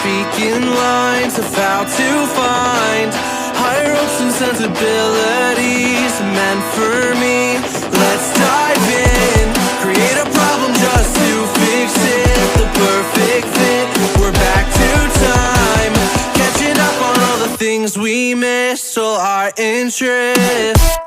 speaking lines of how to find higher hopes and sensibilities meant for me. Let's dive in, create a problem just to fix it. The perfect fit, we're back to time, catching up on all the things we missed, all our interests.